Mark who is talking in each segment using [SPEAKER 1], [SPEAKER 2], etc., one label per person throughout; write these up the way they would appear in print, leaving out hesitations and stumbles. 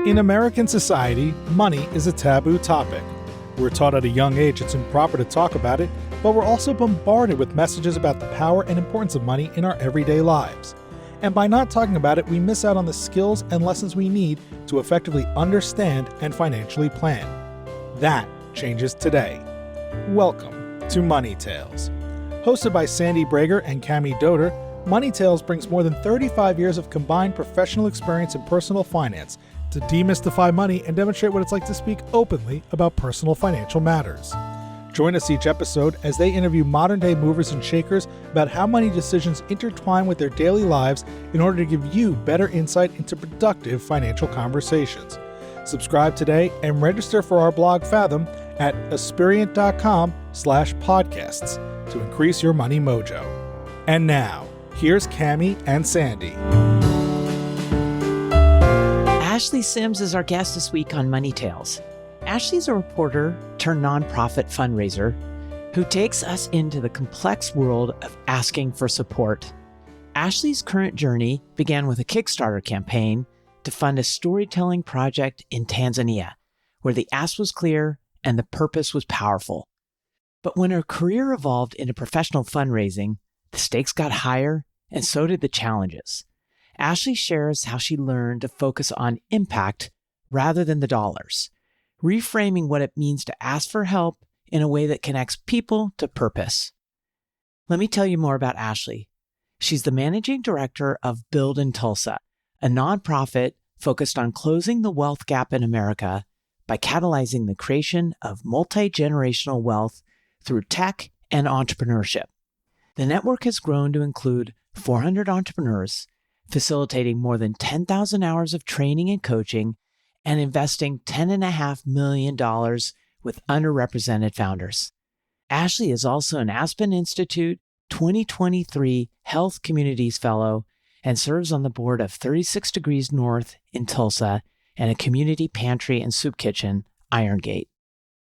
[SPEAKER 1] In American society, money is a taboo topic. We're taught at a young age it's improper to talk about it, but we're also bombarded with messages about the power and importance of money in our everyday lives. And by not talking about it, we miss out on the skills and lessons we need to effectively understand and financially plan. That changes today. Welcome to Money Tales. Hosted by Sandy Brager and Cami Doder, Money Tales brings more than 35 years of combined professional experience in personal finance to demystify money and demonstrate what it's like to speak openly about personal financial matters. Join us each episode as they interview modern-day movers and shakers about how money decisions intertwine with their daily lives in order to give you better insight into productive financial conversations. Subscribe today and register for our blog Fathom at aspiriant.com/podcasts to increase your money mojo. And now, here's Cami and Sandy.
[SPEAKER 2] Ashli Sims is our guest this week on Money Tales. Ashli's a reporter turned nonprofit fundraiser who takes us into the complex world of asking for support. Ashli's current journey began with a Kickstarter campaign to fund a storytelling project in Tanzania, where the ask was clear and the purpose was powerful. But when her career evolved into professional fundraising, the stakes got higher and so did the challenges. Ashli shares how she learned to focus on impact rather than the dollars, reframing what it means to ask for help in a way that connects people to purpose. Let me tell you more about Ashli. She's the managing director of Build in Tulsa, a nonprofit focused on closing the wealth gap in America by catalyzing the creation of multi-generational wealth through tech and entrepreneurship. The network has grown to include 400 entrepreneurs, facilitating more than 10,000 hours of training and coaching, and investing $10.5 million with underrepresented founders. Ashli is also an Aspen Institute 2023 Health Communities Fellow and serves on the board of 36 Degrees North in Tulsa and a community pantry and soup kitchen, Iron Gate.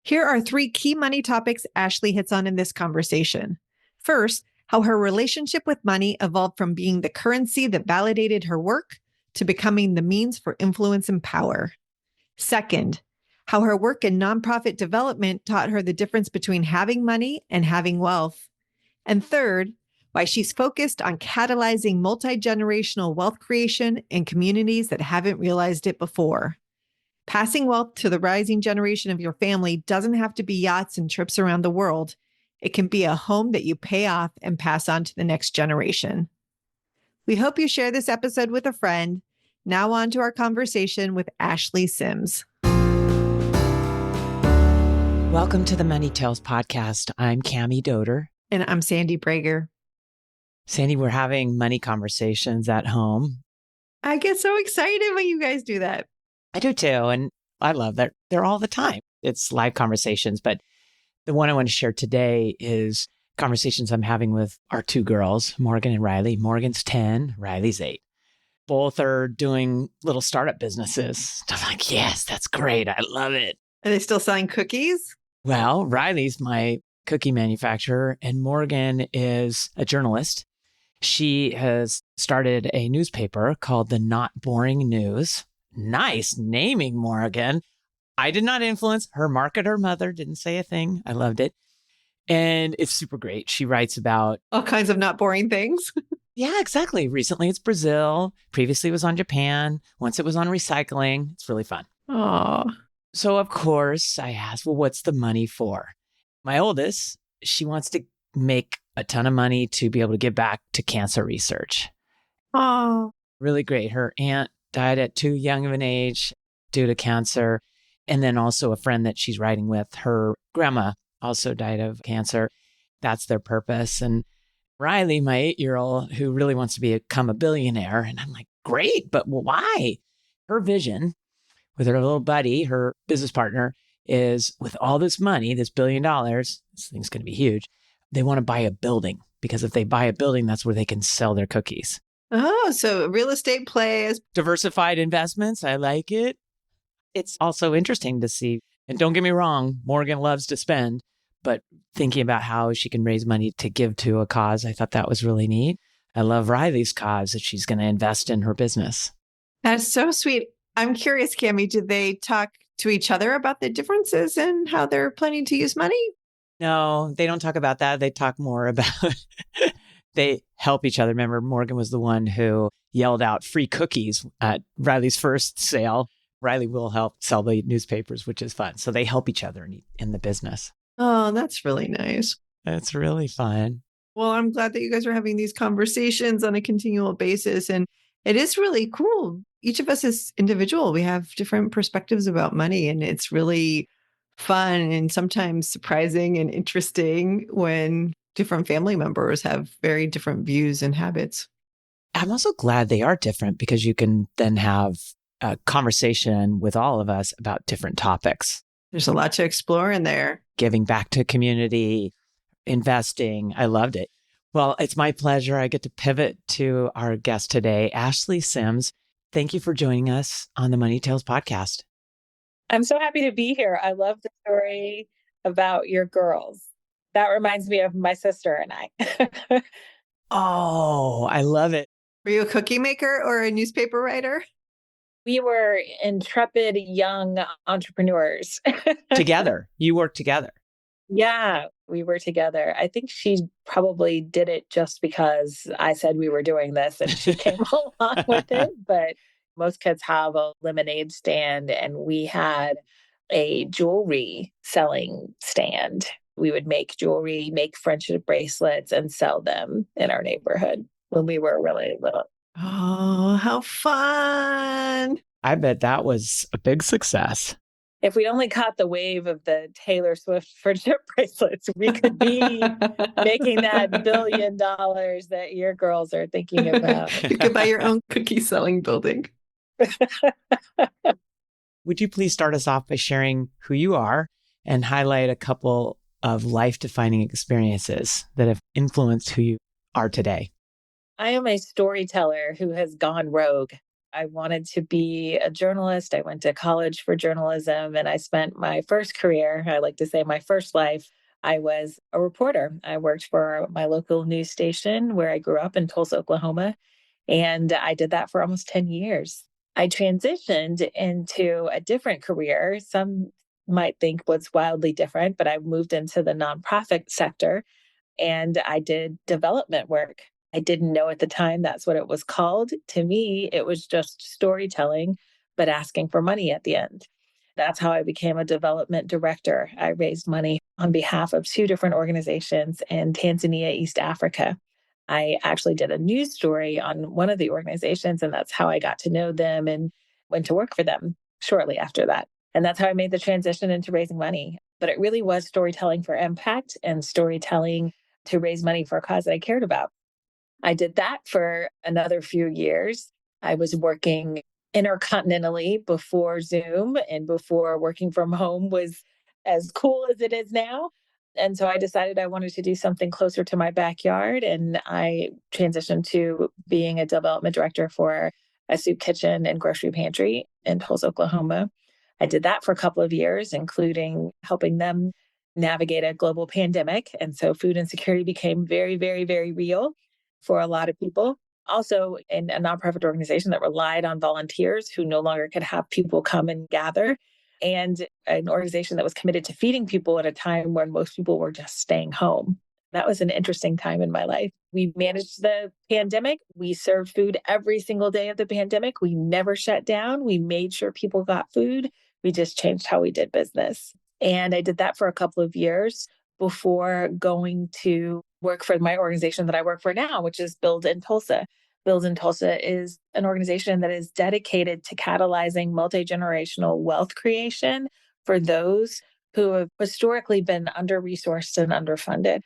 [SPEAKER 3] Here are 3 key money topics Ashli hits on in this conversation. First, how her relationship with money evolved from being the currency that validated her work to becoming the means for influence and power. Second, how her work in nonprofit development taught her the difference between having money and having wealth. And third, why she's focused on catalyzing multi-generational wealth creation in communities that haven't realized it before. Passing wealth to the rising generation of your family doesn't have to be yachts and trips around the world. It can be a home that you pay off and pass on to the next generation. We hope you share this episode with a friend. Now on to our conversation with Ashli Sims.
[SPEAKER 2] Welcome to the Money Tales podcast. I'm Cami Doder.
[SPEAKER 3] And I'm Sandy Brager.
[SPEAKER 2] Sandy, we're having money conversations at home.
[SPEAKER 3] I get so excited when you guys do that.
[SPEAKER 2] I do too, and I love that they're all the time. It's live conversations, but the one I want to share today is conversations I'm having with our 2 girls, Morgan and Riley. Morgan's 10, Riley's 8. Both are doing little startup businesses. I'm like, yes, that's great. I love it.
[SPEAKER 3] Are they still selling cookies?
[SPEAKER 2] Well, Riley's my cookie manufacturer, and Morgan is a journalist. She has started a newspaper called The Not Boring News. Nice naming, Morgan. I did not influence her marketer mother, didn't say a thing. I loved it. And it's super great. She writes about
[SPEAKER 3] all kinds of not boring things.
[SPEAKER 2] Yeah, exactly. Recently it's Brazil. Previously it was on Japan. Once it was on recycling. It's really fun.
[SPEAKER 3] Oh.
[SPEAKER 2] So of course I asked, well, what's the money for? My oldest, she wants to make a ton of money to be able to give back to cancer research.
[SPEAKER 3] Oh.
[SPEAKER 2] Really great. Her aunt died at too young of an age due to cancer. And then also a friend that she's riding with, her grandma also died of cancer. That's their purpose. And Riley, my 8-year-old, who really wants to become a billionaire. And I'm like, great, but why? Her vision with her little buddy, her business partner, is with all this money, this $1 billion, this thing's going to be huge. They want to buy a building because if they buy a building, that's where they can sell their cookies.
[SPEAKER 3] Oh, so real estate plays.
[SPEAKER 2] Diversified investments. I like it. It's also interesting to see. And don't get me wrong, Morgan loves to spend, but thinking about how she can raise money to give to a cause, I thought that was really neat. I love Riley's cause that she's going to invest in her business.
[SPEAKER 3] That's so sweet. I'm curious, Cami, do they talk to each other about the differences in how they're planning to use money?
[SPEAKER 2] No, they don't talk about that. They talk more about they help each other. Remember, Morgan was the one who yelled out free cookies at Riley's first sale. Riley will help sell the newspapers, which is fun. So they help each other in the business.
[SPEAKER 3] Oh, that's really nice.
[SPEAKER 2] It's really fun.
[SPEAKER 3] Well, I'm glad that you guys are having these conversations on a continual basis. And it is really cool. Each of us is individual. We have different perspectives about money, and it's really fun and sometimes surprising and interesting when different family members have very different views and habits.
[SPEAKER 2] I'm also glad they are different because you can then have a conversation with all of us about different topics.
[SPEAKER 3] There's a lot to explore in there.
[SPEAKER 2] Giving back to community, investing. I loved it. Well, it's my pleasure. I get to pivot to our guest today, Ashli Sims. Thank you for joining us on the Money Tales podcast.
[SPEAKER 4] I'm so happy to be here. I love the story about your girls. That reminds me of my sister and I.
[SPEAKER 2] Oh, I love it.
[SPEAKER 3] Were you a cookie maker or a newspaper writer?
[SPEAKER 4] We were intrepid young entrepreneurs.
[SPEAKER 2] Together. You work together.
[SPEAKER 4] Yeah, we were together. I think she probably did it just because I said we were doing this and she came along with it. But most kids have a lemonade stand, and we had a jewelry selling stand. We would make jewelry, make friendship bracelets, and sell them in our neighborhood when we were really little.
[SPEAKER 3] Oh, how fun.
[SPEAKER 2] I bet that was a big success.
[SPEAKER 4] If we only caught the wave of the Taylor Swift friendship bracelets, we could be making that $1 billion that your girls are thinking about.
[SPEAKER 3] You could buy your own cookie selling building.
[SPEAKER 2] Would you please start us off by sharing who you are and highlight a couple of life-defining experiences that have influenced who you are today?
[SPEAKER 4] I am a storyteller who has gone rogue. I wanted to be a journalist. I went to college for journalism, and I spent my first career, I like to say my first life, I was a reporter. I worked for my local news station where I grew up in Tulsa, Oklahoma, and I did that for almost 10 years. I transitioned into a different career. Some might think was wildly different, but I moved into the nonprofit sector and I did development work. I didn't know at the time that's what it was called. To me, it was just storytelling, but asking for money at the end. That's how I became a development director. I raised money on behalf of 2 different organizations in Tanzania, East Africa. I actually did a news story on one of the organizations, and that's how I got to know them and went to work for them shortly after that. And that's how I made the transition into raising money. But it really was storytelling for impact and storytelling to raise money for a cause that I cared about. I did that for another few years. I was working intercontinentally before Zoom and before working from home was as cool as it is now. And so I decided I wanted to do something closer to my backyard. And I transitioned to being a development director for a soup kitchen and grocery pantry in Tulsa, Oklahoma. I did that for a couple of years, including helping them navigate a global pandemic. And so food insecurity became very, very, very real for a lot of people. Also, in a nonprofit organization that relied on volunteers who no longer could have people come and gather, and an organization that was committed to feeding people at a time when most people were just staying home. That was an interesting time in my life. We managed the pandemic. We served food every single day of the pandemic. We never shut down. We made sure people got food. We just changed how we did business. And I did that for a couple of years before going to work for my organization that I work for now, which is Build in Tulsa. Build in Tulsa is an organization that is dedicated to catalyzing multi-generational wealth creation for those who have historically been under-resourced and underfunded,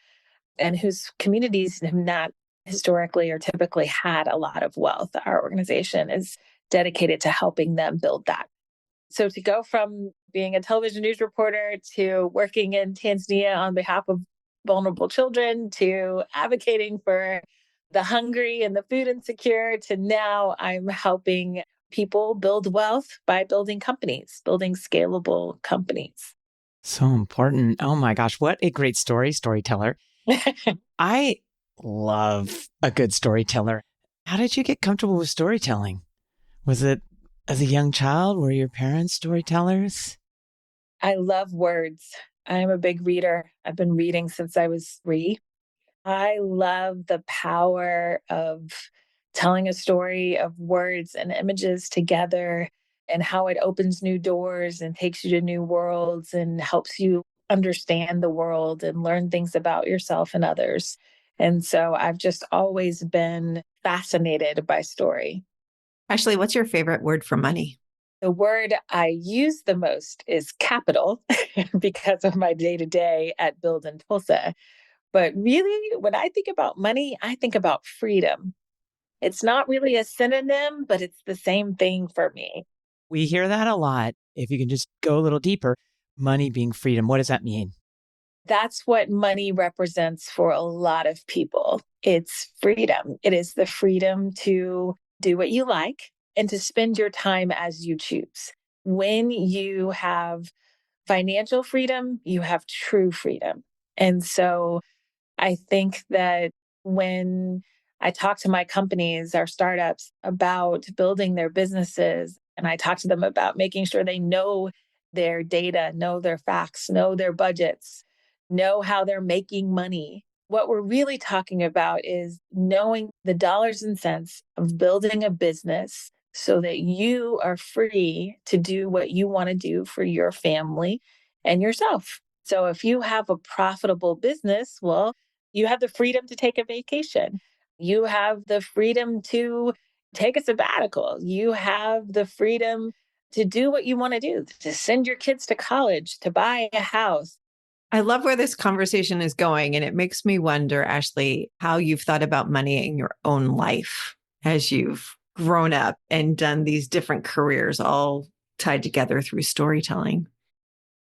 [SPEAKER 4] and whose communities have not historically or typically had a lot of wealth. Our organization is dedicated to helping them build that. So to go from being a television news reporter to working in Tanzania on behalf of vulnerable children to advocating for the hungry and the food insecure to now I'm helping people build wealth by building companies, building scalable companies.
[SPEAKER 2] So important. Oh my gosh, what a great storyteller. I love a good storyteller. How did you get comfortable with storytelling? Was it As a young child, were your parents storytellers?
[SPEAKER 4] I love words. I'm a big reader. I've been reading since I was 3. I love the power of telling a story of words and images together and how it opens new doors and takes you to new worlds and helps you understand the world and learn things about yourself and others. And so I've just always been fascinated by story.
[SPEAKER 3] Ashley, what's your favorite word for money?
[SPEAKER 4] The word I use the most is capital because of my day to day at Build in Tulsa. But really, when I think about money, I think about freedom. It's not really a synonym, but it's the same thing for me.
[SPEAKER 2] We hear that a lot. If you can just go a little deeper, money being freedom, what does that mean?
[SPEAKER 4] That's what money represents for a lot of people. It's freedom. It is the freedom to do what you like and to spend your time as you choose. When you have financial freedom, you have true freedom. And so I think that when I talk to my companies, our startups, about building their businesses, and I talk to them about making sure they know their data, know their facts, know their budgets, know how they're making money. What we're really talking about is knowing the dollars and cents of building a business so that you are free to do what you want to do for your family and yourself. So if you have a profitable business, well, you have the freedom to take a vacation. You have the freedom to take a sabbatical. You have the freedom to do what you want to do, to send your kids to college, to buy a house.
[SPEAKER 3] I love where this conversation is going. And it makes me wonder, Ashley, how you've thought about money in your own life as you've grown up and done these different careers all tied together through storytelling.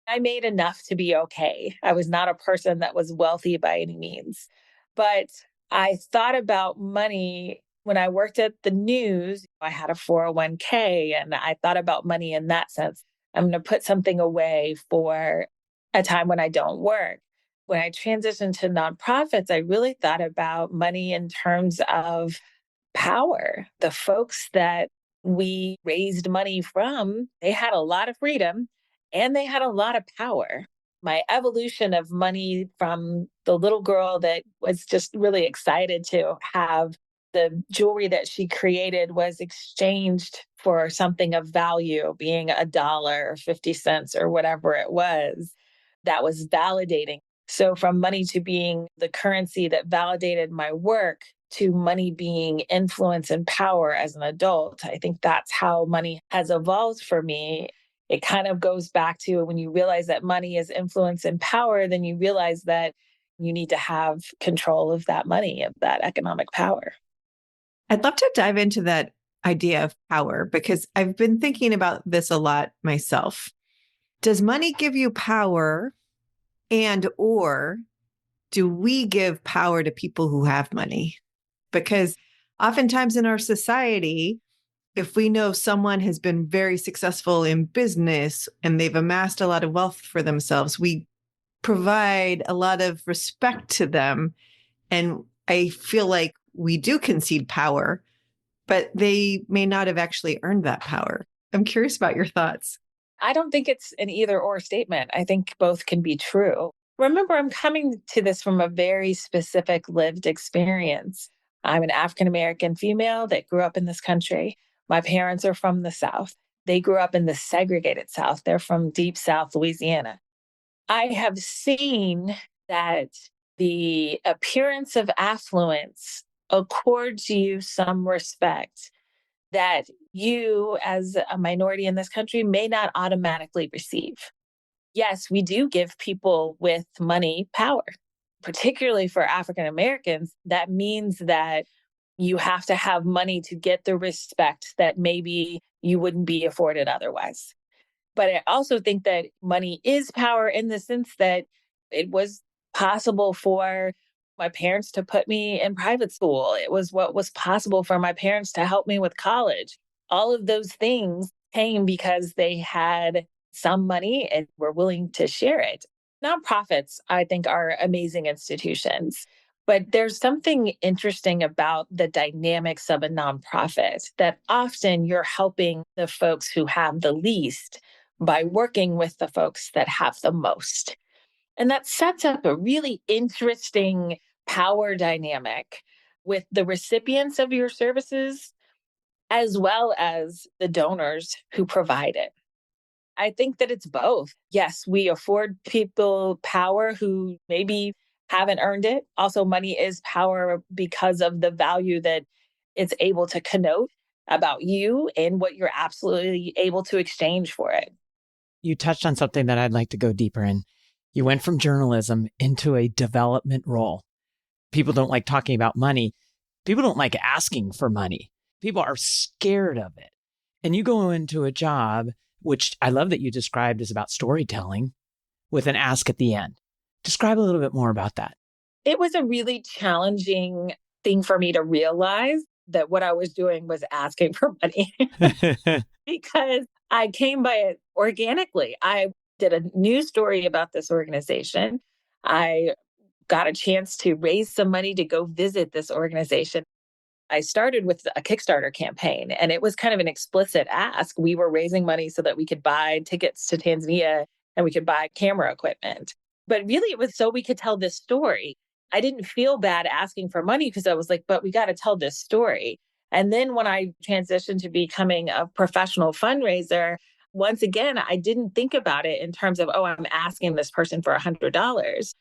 [SPEAKER 4] I made enough to be okay. I was not a person that was wealthy by any means. But I thought about money when I worked at the news. I had a 401k and I thought about money in that sense. I'm going to put something away for a time when I don't work. When I transitioned to nonprofits, I really thought about money in terms of power. The folks that we raised money from, they had a lot of freedom and they had a lot of power. My evolution of money from the little girl that was just really excited to have the jewelry that she created was exchanged for something of value, being $1 or 50 cents or whatever it was, that was validating. So from money to being the currency that validated my work to money being influence and power as an adult, I think that's how money has evolved for me. It kind of goes back to when you realize that money is influence and power, then you realize that you need to have control of that money, of that economic power.
[SPEAKER 3] I'd love to dive into that idea of power because I've been thinking about this a lot myself. Does money give you power, and or do we give power to people who have money? Because oftentimes in our society, if we know someone has been very successful in business and they've amassed a lot of wealth for themselves, we provide a lot of respect to them. And I feel like we do concede power, but they may not have actually earned that power. I'm curious about your thoughts.
[SPEAKER 4] I don't think it's an either or statement. I think both can be true. Remember, I'm coming to this from a very specific lived experience. I'm an African American female that grew up in this country. My parents are from the South. They grew up in the segregated South. They're from deep South Louisiana. I have seen that the appearance of affluence accords you some respect that you, as a minority in this country, may not automatically receive. Yes, we do give people with money power, particularly for African Americans. That means that you have to have money to get the respect that maybe you wouldn't be afforded otherwise. But I also think that money is power in the sense that it was possible for my parents to put me in private school. It was what was possible for my parents to help me with college. All of those things came because they had some money and were willing to share it. Nonprofits, I think, are amazing institutions. But there's something interesting about the dynamics of a nonprofit that often you're helping the folks who have the least by working with the folks that have the most. And that sets up a really interesting power dynamic with the recipients of your services as well as the donors who provide it. I think that it's both. Yes, we afford people power who maybe haven't earned it. Also, money is power because of the value that it's able to connote about you and what you're absolutely able to exchange for it.
[SPEAKER 2] You touched on something that I'd like to go deeper in. You went from journalism into a development role. People don't like talking about money. People don't like asking for money. People are scared of it. And you go into a job, which I love that you described as about storytelling with an ask at the end. Describe a little bit more about that.
[SPEAKER 4] It was a really challenging thing for me to realize that what I was doing was asking for money because I came by it organically. I did a news story about this organization. I got a chance to raise some money to go visit this organization. I started with a Kickstarter campaign, and it was kind of an explicit ask. We were raising money so that we could buy tickets to Tanzania and we could buy camera equipment. But really, it was so we could tell this story. I didn't feel bad asking for money because I was like, but we got to tell this story. And then when I transitioned to becoming a professional fundraiser, once again, I didn't think about it in terms of, oh, I'm asking this person for $100.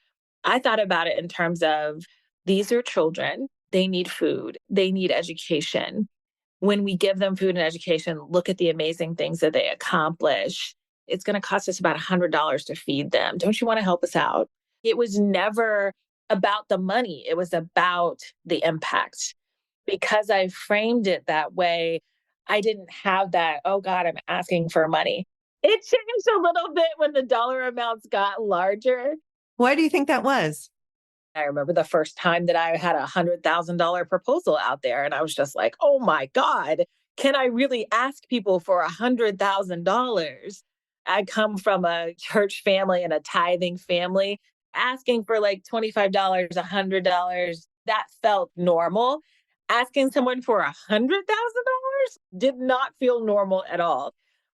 [SPEAKER 4] I thought about it in terms of these are children. They need food. They need education. When we give them food and education, look at the amazing things that they accomplish. It's going to cost us about $100 to feed them. Don't you want to help us out? It was never about the money. It was about the impact. Because I framed it that way, I didn't have that, oh God, I'm asking for money. It changed a little bit when the dollar amounts got larger.
[SPEAKER 3] Why do you think that was?
[SPEAKER 4] I remember the first time that I had $100,000 proposal out there, and I was just like, oh my God, can I really ask people for $100,000? I come from a church family and a tithing family. Asking for like $25, $100, that felt normal. Asking someone for $100,000 did not feel normal at all.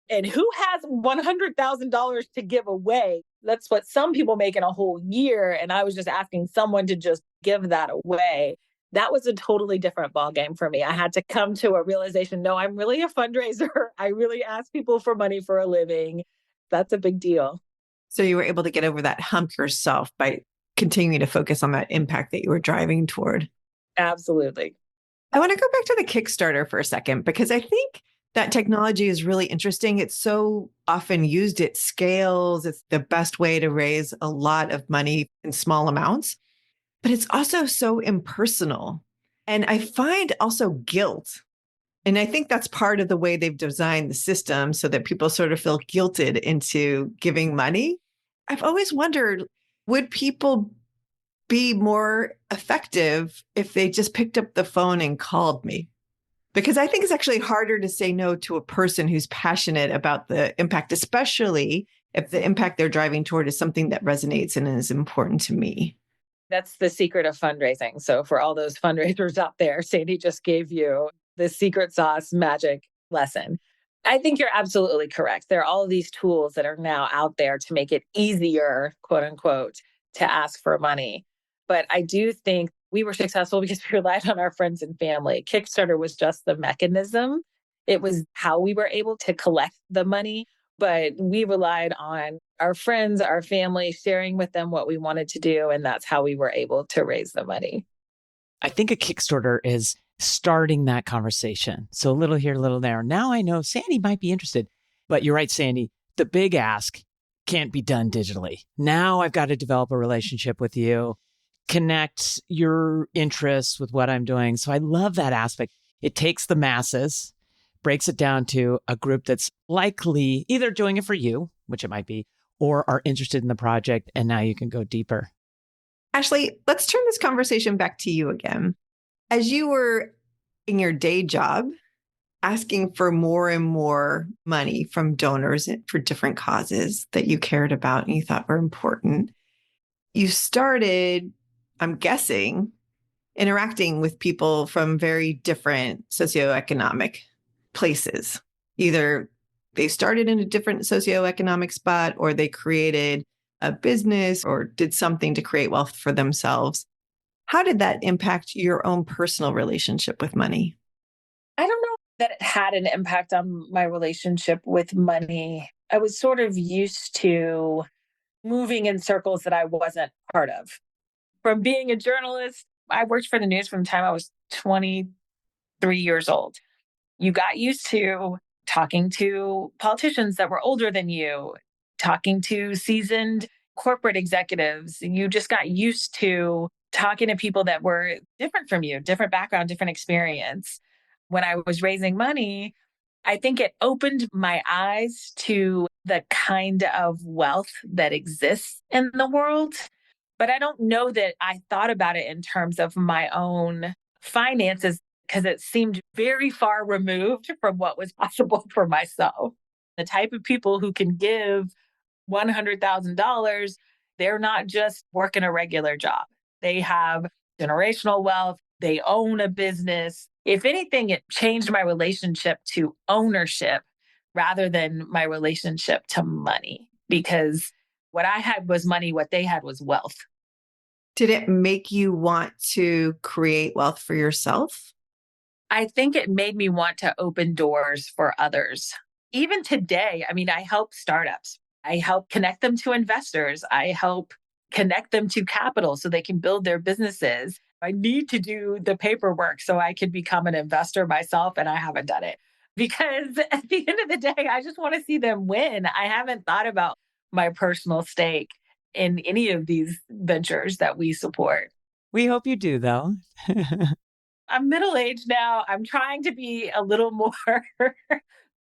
[SPEAKER 4] And who has $100,000 to give away? That's what some people make in a whole year. And I was just asking someone to just give that away. That was a totally different ballgame for me. I had to come to a realization, no, I'm really a fundraiser. I really ask people for money for a living. That's a big deal.
[SPEAKER 3] So you were able to get over that hump yourself by continuing to focus on that impact that you were driving toward.
[SPEAKER 4] Absolutely.
[SPEAKER 3] I want to go back to the Kickstarter for a second, because I think that technology is really interesting. It's so often used at scales. It's the best way to raise a lot of money in small amounts, but it's also so impersonal. And I find also guilt. And I think that's part of the way they've designed the system so that people sort of feel guilted into giving money. I've always wondered, would people be more effective if they just picked up the phone and called me? Because I think it's actually harder to say no to a person who's passionate about the impact, especially if the impact they're driving toward is something that resonates and is important to me.
[SPEAKER 4] That's the secret of fundraising. So for all those fundraisers out there, Sandy just gave you the secret sauce magic lesson. I think you're absolutely correct. There are all of these tools that are now out there to make it easier, quote unquote, to ask for money. But I do think we were successful because we relied on our friends and family. Kickstarter was just the mechanism. It was how we were able to collect the money, but we relied on our friends, our family, sharing with them what we wanted to do. And that's how we were able to raise the money.
[SPEAKER 2] I think a Kickstarter is starting that conversation. So a little here, a little there. Now I know Sandy might be interested, but you're right, Sandy. The big ask can't be done digitally. Now I've got to develop a relationship with you, connect your interests with what I'm doing. So I love that aspect. It takes the masses, breaks it down to a group that's likely either doing it for you, which it might be, or are interested in the project. And now you can go deeper.
[SPEAKER 3] Ashli, let's turn this conversation back to you again. As you were in your day job, asking for more and more money from donors for different causes that you cared about and you thought were important, you started, I'm guessing, interacting with people from very different socioeconomic places. Either they started in a different socioeconomic spot or they created a business or did something to create wealth for themselves. How did that impact your own personal relationship with money?
[SPEAKER 4] I don't know that it had an impact on my relationship with money. I was sort of used to moving in circles that I wasn't part of. From being a journalist, I worked for the news from the time I was 23 years old. You got used to talking to politicians that were older than you, talking to seasoned corporate executives. You just got used to talking to people that were different from you, different background, different experience. When I was raising money, I think it opened my eyes to the kind of wealth that exists in the world. But I don't know that I thought about it in terms of my own finances because it seemed very far removed from what was possible for myself. The type of people who can give $100,000, they're not just working a regular job. They have generational wealth, they own a business. If anything, it changed my relationship to ownership rather than my relationship to money because what I had was money, what they had was wealth.
[SPEAKER 3] Did it make you want to create wealth for yourself?
[SPEAKER 4] I think it made me want to open doors for others. Even today, I mean, I help startups. I help connect them to investors. I help connect them to capital so they can build their businesses. I need to do the paperwork so I can become an investor myself, and I haven't done it. Because at the end of the day, I just want to see them win. I haven't thought about my personal stake in any of these ventures that we support.
[SPEAKER 2] We hope you do, though.
[SPEAKER 4] I'm middle-aged now. I'm trying to be a little more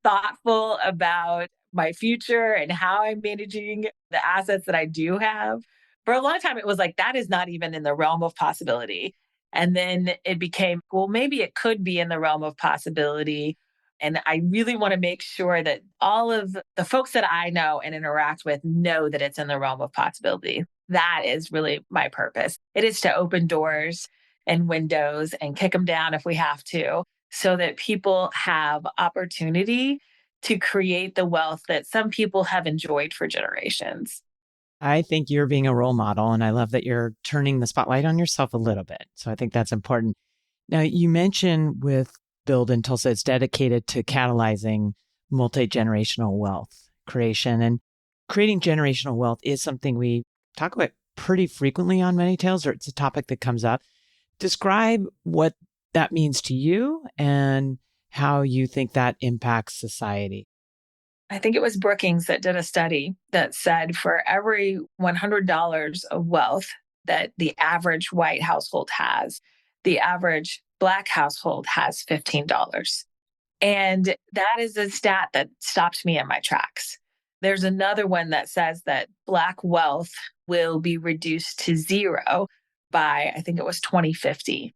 [SPEAKER 4] thoughtful about my future and how I'm managing the assets that I do have. For a long time, it was like, that is not even in the realm of possibility. And then it became, well, maybe it could be in the realm of possibility. And I really want to make sure that all of the folks that I know and interact with know that it's in the realm of possibility. That is really my purpose. It is to open doors and windows and kick them down if we have to, so that people have opportunity to create the wealth that some people have enjoyed for generations.
[SPEAKER 2] I think you're being a role model, and I love that you're turning the spotlight on yourself a little bit. So I think that's important. Now, you mentioned with Build in Tulsa, it's dedicated to catalyzing multi-generational wealth creation. And creating generational wealth is something we talk about pretty frequently on Money Tales, or it's a topic that comes up. Describe what that means to you and how you think that impacts society.
[SPEAKER 4] I think it was Brookings that did a study that said for every $100 of wealth that the average white household has, the average Black household has $15. And that is a stat that stopped me in my tracks. There's another one that says that Black wealth will be reduced to zero by, I think it was 2050.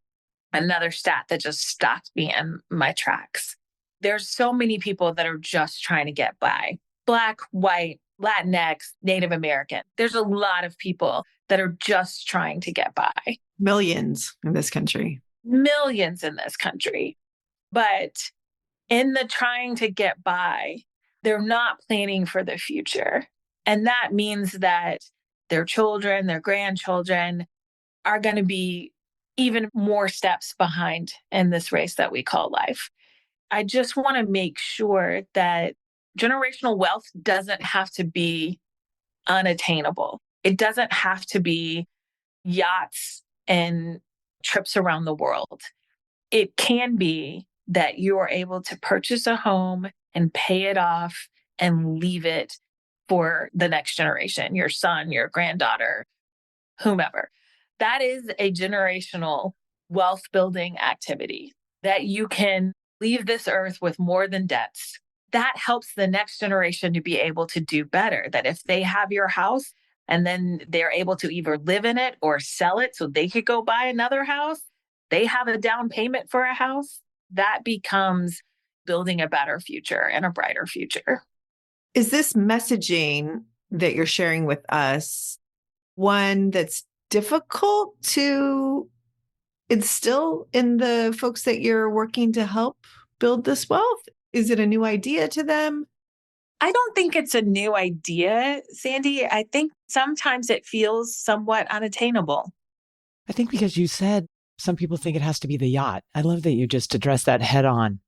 [SPEAKER 4] Another stat that just stopped me in my tracks. There's so many people that are just trying to get by. Black, white, Latinx, Native American. There's a lot of people that are just trying to get by.
[SPEAKER 3] Millions in this country.
[SPEAKER 4] Millions in this country. But in the trying to get by, they're not planning for the future. And that means that their children, their grandchildren are going to be even more steps behind in this race that we call life. I just want to make sure that generational wealth doesn't have to be unattainable. It doesn't have to be yachts and trips around the world. It can be that you are able to purchase a home and pay it off and leave it for the next generation, your son, your granddaughter, whomever. That is a generational wealth building activity that you can leave this earth with more than debts. That helps the next generation to be able to do better. That if they have your house and then they're able to either live in it or sell it so they could go buy another house, they have a down payment for a house. That becomes building a better future and a brighter future.
[SPEAKER 3] Is this messaging that you're sharing with us one that's difficult to it's still in the folks that you're working to help build this wealth? Is it a new idea to them?
[SPEAKER 4] I don't think it's a new idea, Sandy. I think sometimes it feels somewhat unattainable.
[SPEAKER 2] I think because you said some people think it has to be the yacht. I love that you just addressed that head on.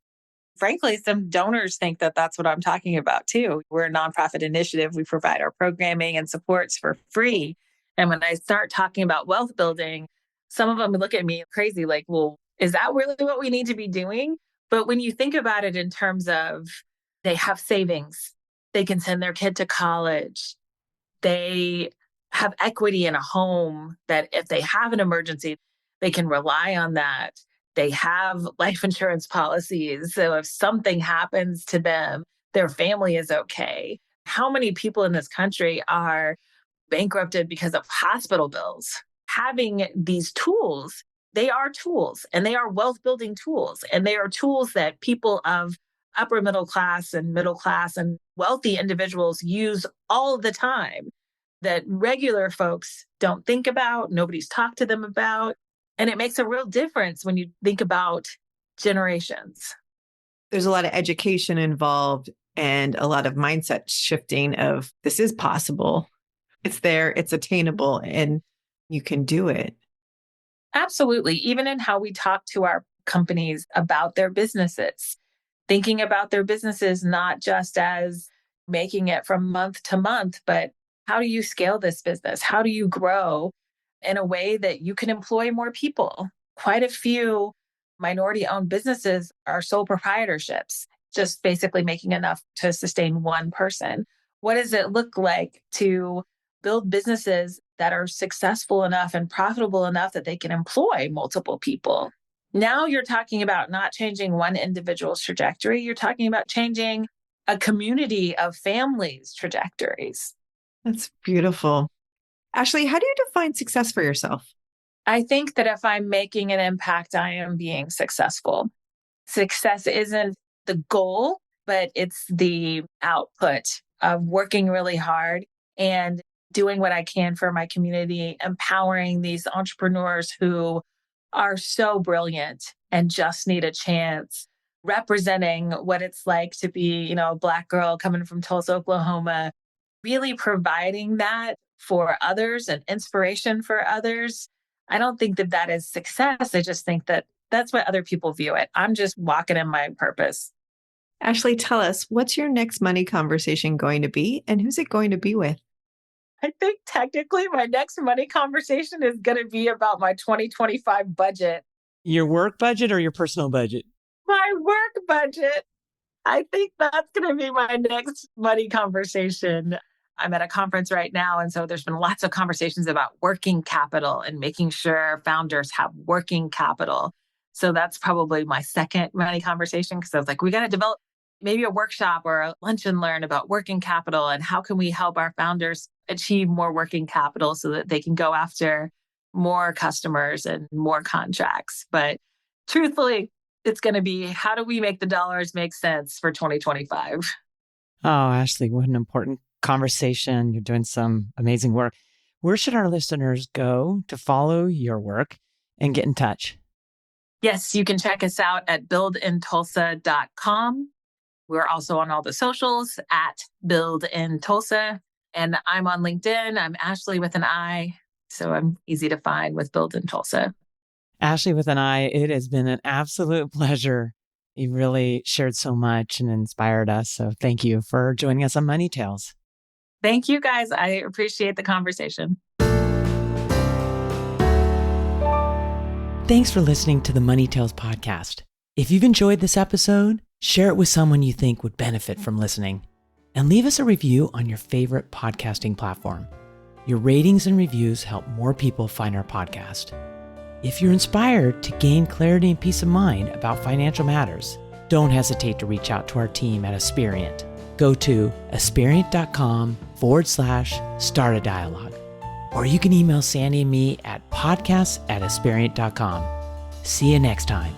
[SPEAKER 4] Frankly, some donors think that that's what I'm talking about too. We're a nonprofit initiative. We provide our programming and supports for free. And when I start talking about wealth building, some of them look at me crazy, like, well, is that really what we need to be doing? But when you think about it in terms of they have savings, they can send their kid to college, they have equity in a home that if they have an emergency, they can rely on that. They have life insurance policies. So if something happens to them, their family is okay. How many people in this country are bankrupted because of hospital bills? Having these tools, they are tools and they are wealth building tools. And they are tools that people of upper middle class and wealthy individuals use all the time that regular folks don't think about, nobody's talked to them about. And it makes a real difference when you think about generations.
[SPEAKER 3] There's a lot of education involved and a lot of mindset shifting of this is possible. It's there, it's attainable, and you can do it.
[SPEAKER 4] Absolutely. Even in how we talk to our companies about their businesses, thinking about their businesses not just as making it from month to month, but how do you scale this business? How do you grow in a way that you can employ more people? Quite a few minority-owned businesses are sole proprietorships, just basically making enough to sustain one person. What does it look like to build businesses that are successful enough and profitable enough that they can employ multiple people? Now you're talking about not changing one individual's trajectory. You're talking about changing a community of families' trajectories.
[SPEAKER 3] That's beautiful. Ashli, how do you define success for yourself?
[SPEAKER 4] I think that if I'm making an impact, I am being successful. Success isn't the goal, but it's the output of working really hard and doing what I can for my community, empowering these entrepreneurs who are so brilliant and just need a chance, representing what it's like to be, a Black girl coming from Tulsa, Oklahoma, really providing that for others and inspiration for others. I don't think that that is success. I just think that that's what other people view it. I'm just walking in my purpose.
[SPEAKER 3] Ashli, tell us, what's your next money conversation going to be and who's it going to be with?
[SPEAKER 4] I think technically my next money conversation is going to be about my 2025 budget.
[SPEAKER 2] Your work budget or your personal budget?
[SPEAKER 4] My work budget. I think that's going to be my next money conversation. I'm at a conference right now. And so there's been lots of conversations about working capital and making sure founders have working capital. So that's probably my second money conversation because I was like, we got to develop maybe a workshop or a lunch and learn about working capital and how can we help our founders achieve more working capital so that they can go after more customers and more contracts. But truthfully, it's going to be how do we make the dollars make sense for 2025?
[SPEAKER 2] Oh, Ashli, what an important conversation. You're doing some amazing work. Where should our listeners go to follow your work and get in touch?
[SPEAKER 4] Yes, you can check us out at buildintulsa.com. We're also on all the socials at Build in Tulsa. And I'm on LinkedIn. I'm Ashli with an I. So I'm easy to find with Build in Tulsa.
[SPEAKER 2] Ashli with an I, it has been an absolute pleasure. You really shared so much and inspired us. So thank you for joining us on Money Tales.
[SPEAKER 4] Thank you, guys. I appreciate the conversation.
[SPEAKER 2] Thanks for listening to the Money Tales podcast. If you've enjoyed this episode, share it with someone you think would benefit from listening. And leave us a review on your favorite podcasting platform. Your ratings and reviews help more people find our podcast. If you're inspired to gain clarity and peace of mind about financial matters, don't hesitate to reach out to our team at Asperient. Go to asperient.com/start a dialogue. Or you can email Sandy and me at podcasts@asperient.com. See you next time.